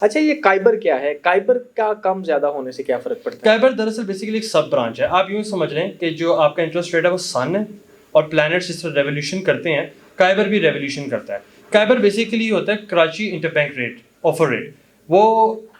अच्छा, ये काइबर क्या है? काइबर का कम ज्यादा होने से क्या फर्क पड़ता है? काइबर दरअसल बेसिकली एक सब ब्रांच है। आप यूँ समझ लें कि जो आपका इंटरेस्ट रेट है वो सन है और प्लैनेट्स जिस तरह रेवोल्यूशन करते हैं, काइबर भी रेवोल्यूशन करता है। काइबर बेसिकली होता है Karachi interbank rate, offer rate. वो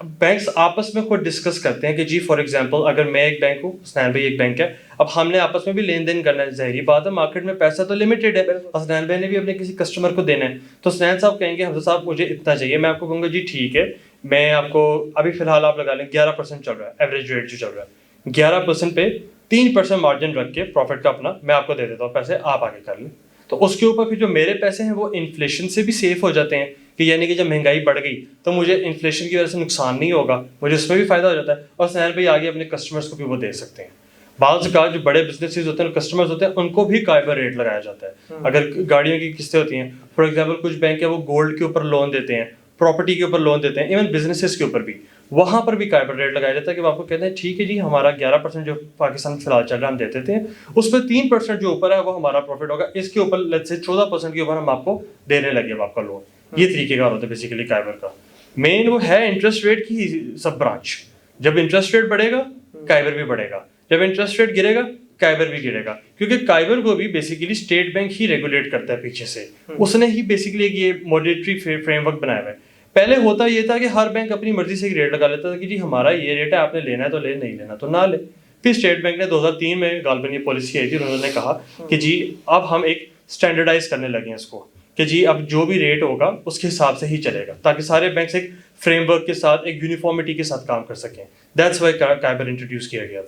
बैंक्स आपस में खुद डिस्कस करते हैं कि जी फॉर एग्जांपल अगर मैं एक बैंक हूँ, हसनैन भाई एक बैंक है, अब हमने आपस में भी लेन देन करना है। ज़ाहिरी बात है, मार्केट में पैसा तो लिमिटेड है, हसनैन भाई ने भी अपने किसी कस्टमर को देना है। तो हसनैन साहब कहेंगे हमजा साहब मुझे इतना चाहिए, मैं आपको कहूँगा जी ठीक है, मैं आपको अभी फिलहाल आप लगा लें 11% चल रहा है एवरेज रेट जो चल रहा है, 11% पे 3% मार्जिन रख के प्रॉफिट का अपना मैं आपको दे देता हूँ पैसे, आप आगे कर लें। तो उसके ऊपर फिर जो मेरे पैसे हैं वो इन्फ्लेशन से भी सेफ हो जाते हैं कि यानी कि जब महंगाई बढ़ गई तो मुझे इन्फ्लेशन की वजह से नुकसान नहीं होगा, मुझे उसमें भी फायदा हो जाता है और सैलरी भाई आगे अपने कस्टमर्स को भी वो दे सकते हैं। बाज़ का जो बड़े बिजनेसेस होते हैं, कस्टमर्स होते हैं, उनको भी काइबर रेट लगाया जाता है। अगर गाड़ियों की किस्तें होती हैं, फॉर एग्जांपल कुछ बैंक है वो गोल्ड के ऊपर लोन देते हैं, प्रॉपर्टी के ऊपर लोन देते हैं, इवन बिजनेसेस के ऊपर भी, वहां पर भी काइबर रेट लगाया जाता है कि वो आपको कहते हैं ठीक है जी हमारा 11% जो पाकिस्तान में फिलहाल चल रहा है हम दे देते हैं, उस पर 3% जो ऊपर है वो हमारा प्रॉफिट होगा, इसके ऊपर लेट्स से 14% के ऊपर हम आपको देने लगे अब आपका लोन। ये तरीकेकार होता है बेसिकली काइबर का। मेन वो है इंटरेस्ट रेट की सब ब्रांच। जब इंटरेस्ट रेट बढ़ेगा काइबर भी बढ़ेगा, जब इंटरेस्ट रेट गिरेगा काइबर भी गिरेगा, क्योंकि काइबर को भी बेसिकली स्टेट बैंक ही रेगुलेट करता है पीछे से। उसने ही बेसिकली ये मॉनेटरी फ्रेमवर्क बनाया हुआ है। पहले होता ये था कि हर बैंक अपनी मर्जी से रेट लगा लेता था कि जी हमारा ये रेट है, आपने लेना है तो ले, नहीं लेना तो ना ले। फिर स्टेट बैंक ने 2003 में गालबन ये पॉलिसी आई थी, उन्होंने कहा कि जी अब हम एक स्टैंडर्डाइज करने लगे हैं इसको कि जी अब जो भी रेट होगा उसके हिसाब से ही चलेगा, ताकि सारे बैंक एक फ्रेमवर्क के साथ एक यूनिफॉर्मिटी के साथ काम कर सकें। दैट्स वाई काइबर इंट्रोड्यूस किया गया था।